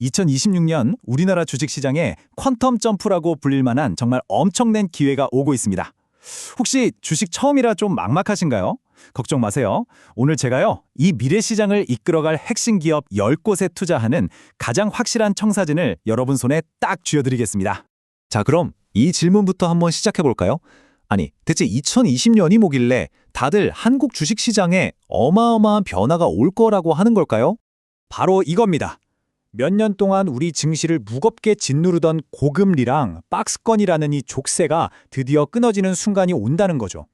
2026년 우리나라 주식시장에 퀀텀 점프라고 불릴 만한 정말 엄청난 기회가 오고 있습니다. 혹시 주식 처음이라 좀 막막하신가요? 걱정 마세요. 오늘 제가요, 이 미래 시장을 이끌어갈 핵심 기업 10곳에 투자하는 가장 확실한 청사진을 여러분 손에 딱 쥐어드리겠습니다. 자, 그럼 이 질문부터 한번 시작해 볼까요? 아니, 대체 2020년이 뭐길래 다들 한국 주식시장에 어마어마한 변화가 올 거라고 하는 걸까요? 바로 이겁니다. 몇 년 동안 우리 증시를 무겁게 짓누르던 고금리랑 박스권이라는 이 족쇄가 드디어 끊어지는 순간이 온다는 거죠.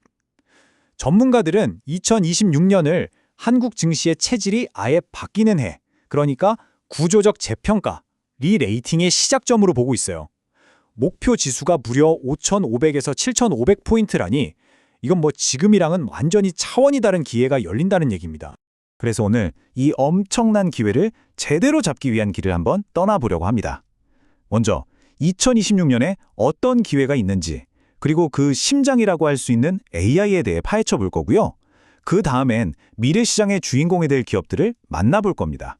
전문가들은 2026년을 한국 증시의 체질이 아예 바뀌는 해, 그러니까 구조적 재평가, 리레이팅의 시작점으로 보고 있어요. 목표 지수가 무려 5,500에서 7,500포인트라니 이건 뭐 지금이랑은 완전히 차원이 다른 기회가 열린다는 얘기입니다. 그래서 오늘 이 엄청난 기회를 제대로 잡기 위한 길을 한번 떠나보려고 합니다. 먼저 2026년에 어떤 기회가 있는지, 그리고 그 심장이라고 할 수 있는 AI에 대해 파헤쳐 볼 거고요. 그 다음엔 미래시장의 주인공이 될 기업들을 만나볼 겁니다.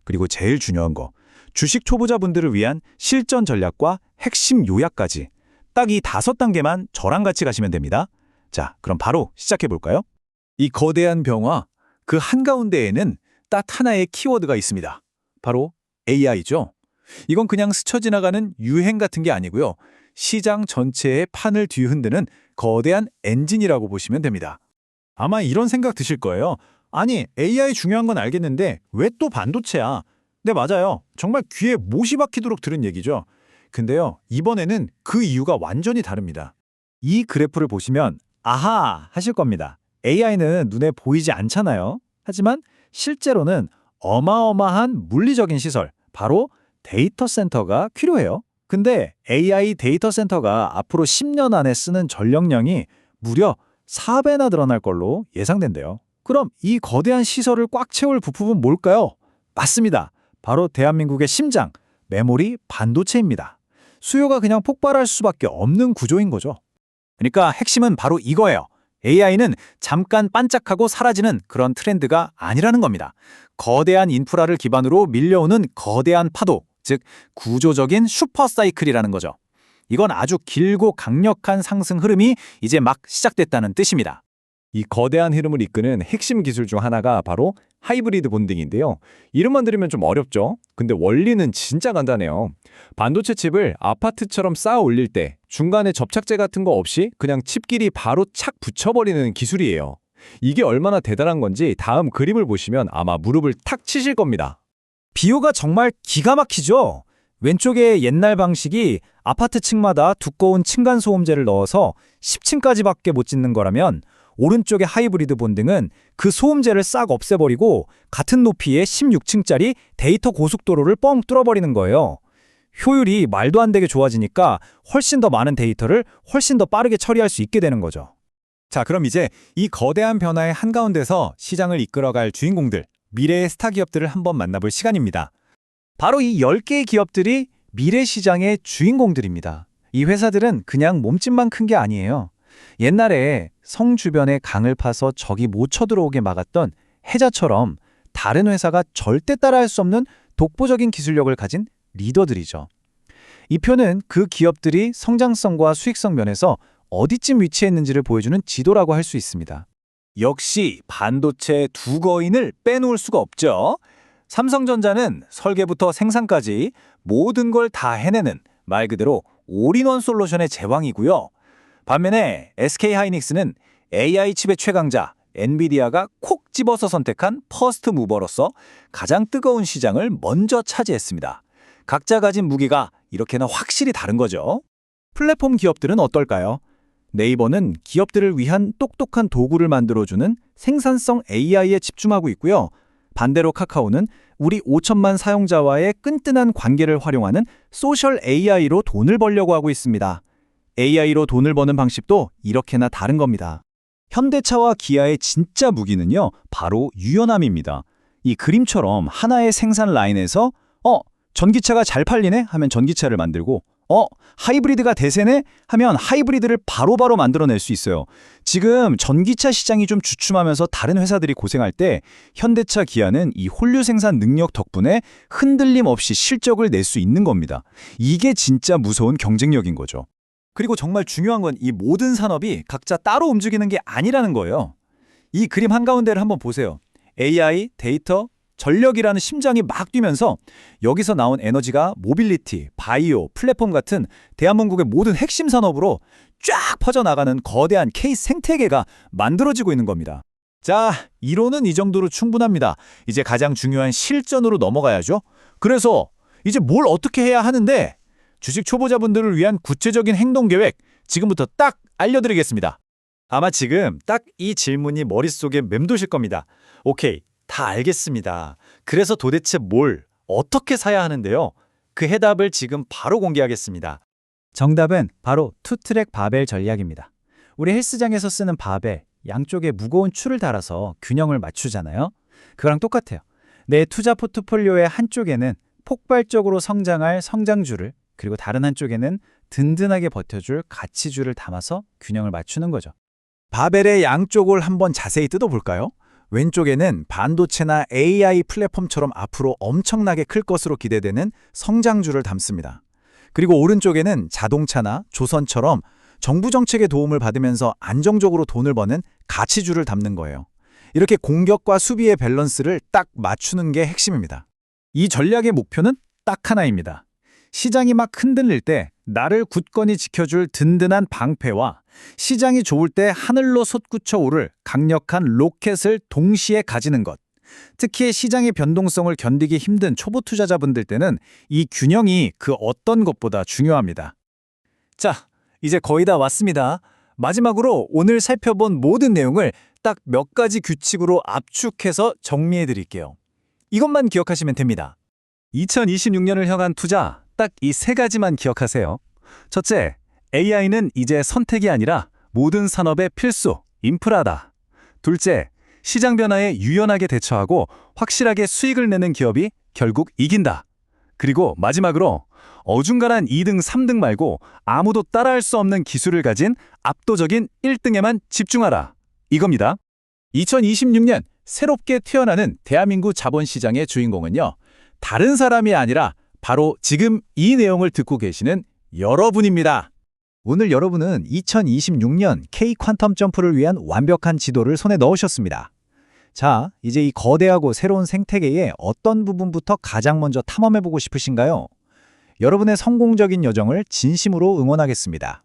그리고 제일 중요한 거, 주식 초보자분들을 위한 실전 전략과 핵심 요약까지 딱 이 5단계만 저랑 같이 가시면 됩니다. 자, 그럼 바로 시작해 볼까요? 이 거대한 병화, 그 한가운데에는 딱 하나의 키워드가 있습니다. 바로 AI죠. 이건 그냥 스쳐 지나가는 유행 같은 게 아니고요. 시장 전체의 판을 뒤흔드는 거대한 엔진이라고 보시면 됩니다. 아마 이런 생각 드실 거예요. 아니, AI 중요한 건 알겠는데 왜 또 반도체야? 네, 맞아요. 정말 귀에 못이 박히도록 들은 얘기죠. 근데요, 이번에는 그 이유가 완전히 다릅니다. 이 그래프를 보시면 아하 하실 겁니다. AI는 눈에 보이지 않잖아요. 하지만 실제로는 어마어마한 물리적인 시설, 바로 데이터 센터가 필요해요. 근데 AI 데이터 센터가 앞으로 10년 안에 쓰는 전력량이 무려 4배나 늘어날 걸로 예상된대요. 그럼 이 거대한 시설을 꽉 채울 부품은 뭘까요? 맞습니다. 바로 대한민국의 심장, 메모리 반도체입니다. 수요가 그냥 폭발할 수밖에 없는 구조인 거죠. 그러니까 핵심은 바로 이거예요. AI는 잠깐 반짝하고 사라지는 그런 트렌드가 아니라는 겁니다. 거대한 인프라를 기반으로 밀려오는 거대한 파도, 즉 구조적인 슈퍼사이클이라는 거죠. 이건 아주 길고 강력한 상승 흐름이 이제 막 시작됐다는 뜻입니다. 이 거대한 흐름을 이끄는 핵심 기술 중 하나가 바로 하이브리드 본딩인데요. 이름만 들으면 좀 어렵죠? 근데 원리는 진짜 간단해요. 반도체 칩을 아파트처럼 쌓아 올릴 때 중간에 접착제 같은 거 없이 그냥 칩끼리 바로 착 붙여버리는 기술이에요. 이게 얼마나 대단한 건지 다음 그림을 보시면 아마 무릎을 탁 치실 겁니다. 비유가 정말 기가 막히죠? 왼쪽에 옛날 방식이 아파트 층마다 두꺼운 층간소음제를 넣어서 10층까지밖에 못 짓는 거라면 오른쪽의 하이브리드 본딩은 그 소음제를 싹 없애버리고 같은 높이의 16층짜리 데이터 고속도로를 뻥 뚫어버리는 거예요. 효율이 말도 안 되게 좋아지니까 훨씬 더 많은 데이터를 훨씬 더 빠르게 처리할 수 있게 되는 거죠. 자, 그럼 이제 이 거대한 변화의 한가운데서 시장을 이끌어갈 주인공들, 미래의 스타 기업들을 한번 만나볼 시간입니다. 바로 이 10개의 기업들이 미래 시장의 주인공들입니다. 이 회사들은 그냥 몸집만 큰 게 아니에요. 옛날에 성 주변에 강을 파서 적이 못 쳐들어오게 막았던 해자처럼 다른 회사가 절대 따라할 수 없는 독보적인 기술력을 가진 리더들이죠. 이 표는 그 기업들이 성장성과 수익성 면에서 어디쯤 위치했는지를 보여주는 지도라고 할 수 있습니다. 역시 반도체 두 거인을 빼놓을 수가 없죠. 삼성전자는 설계부터 생산까지 모든 걸 다 해내는 말 그대로 올인원 솔루션의 제왕이고요. 반면에 SK하이닉스는 AI 칩의 최강자 엔비디아가 콕 집어서 선택한 퍼스트 무버로서 가장 뜨거운 시장을 먼저 차지했습니다. 각자 가진 무기가 이렇게나 확실히 다른 거죠. 플랫폼 기업들은 어떨까요? 네이버는 기업들을 위한 똑똑한 도구를 만들어주는 생산성 AI에 집중하고 있고요. 반대로 카카오는 우리 5천만 사용자와의 끈끈한 관계를 활용하는 소셜 AI로 돈을 벌려고 하고 있습니다. AI로 돈을 버는 방식도 이렇게나 다른 겁니다. 현대차와 기아의 진짜 무기는요, 바로 유연함입니다. 이 그림처럼 하나의 생산 라인에서 전기차가 잘 팔리네 하면 전기차를 만들고 하이브리드가 대세네? 하면 하이브리드를 바로바로 만들어낼 수 있어요. 지금 전기차 시장이 좀 주춤하면서 다른 회사들이 고생할 때 현대차, 기아는 이 홀류 생산 능력 덕분에 흔들림 없이 실적을 낼 수 있는 겁니다. 이게 진짜 무서운 경쟁력인 거죠. 그리고 정말 중요한 건 이 모든 산업이 각자 따로 움직이는 게 아니라는 거예요. 이 그림 한가운데를 한번 보세요. AI, 데이터, 전력이라는 심장이 막 뛰면서 여기서 나온 에너지가 모빌리티, 바이오, 플랫폼 같은 대한민국의 모든 핵심 산업으로 쫙 퍼져나가는 거대한 K 생태계가 만들어지고 있는 겁니다. 자, 이론은 이 정도로 충분합니다. 이제 가장 중요한 실전으로 넘어가야죠. 그래서 이제 뭘 어떻게 해야 하는데 주식 초보자분들을 위한 구체적인 행동 계획 지금부터 딱 알려드리겠습니다. 아마 지금 딱 이 질문이 머릿속에 맴도실 겁니다. 오케이, 다 알겠습니다. 그래서 도대체 뭘, 어떻게 사야 하는데요? 그 해답을 지금 바로 공개하겠습니다. 정답은 바로 투트랙 바벨 전략입니다. 우리 헬스장에서 쓰는 바벨, 양쪽에 무거운 줄을 달아서 균형을 맞추잖아요. 그거랑 똑같아요. 내 투자 포트폴리오의 한쪽에는 폭발적으로 성장할 성장주를, 그리고 다른 한쪽에는 든든하게 버텨줄 가치주를 담아서 균형을 맞추는 거죠. 바벨의 양쪽을 한번 자세히 뜯어볼까요? 왼쪽에는 반도체나 AI 플랫폼처럼 앞으로 엄청나게 클 것으로 기대되는 성장주를 담습니다. 그리고 오른쪽에는 자동차나 조선처럼 정부 정책의 도움을 받으면서 안정적으로 돈을 버는 가치주를 담는 거예요. 이렇게 공격과 수비의 밸런스를 딱 맞추는 게 핵심입니다. 이 전략의 목표는 딱 하나입니다. 시장이 막 흔들릴 때 나를 굳건히 지켜줄 든든한 방패와 시장이 좋을 때 하늘로 솟구쳐 오를 강력한 로켓을 동시에 가지는 것. 특히 시장의 변동성을 견디기 힘든 초보 투자자분들 때는 이 균형이 그 어떤 것보다 중요합니다. 자, 이제 거의 다 왔습니다. 마지막으로 오늘 살펴본 모든 내용을 딱 몇 가지 규칙으로 압축해서 정리해 드릴게요. 이것만 기억하시면 됩니다. 2026년을 향한 투자, 딱 이 세 가지만 기억하세요. 첫째, AI는 이제 선택이 아니라 모든 산업의 필수, 인프라다. 둘째, 시장 변화에 유연하게 대처하고 확실하게 수익을 내는 기업이 결국 이긴다. 그리고 마지막으로 어중간한 2등, 3등 말고 아무도 따라할 수 없는 기술을 가진 압도적인 1등에만 집중하라. 이겁니다. 2026년 새롭게 태어나는 대한민국 자본시장의 주인공은요, 다른 사람이 아니라 바로 지금 이 내용을 듣고 계시는 여러분입니다. 오늘 여러분은 2026년 K 퀀텀 점프를 위한 완벽한 지도를 손에 넣으셨습니다. 자, 이제 이 거대하고 새로운 생태계의 어떤 부분부터 가장 먼저 탐험해보고 싶으신가요? 여러분의 성공적인 여정을 진심으로 응원하겠습니다.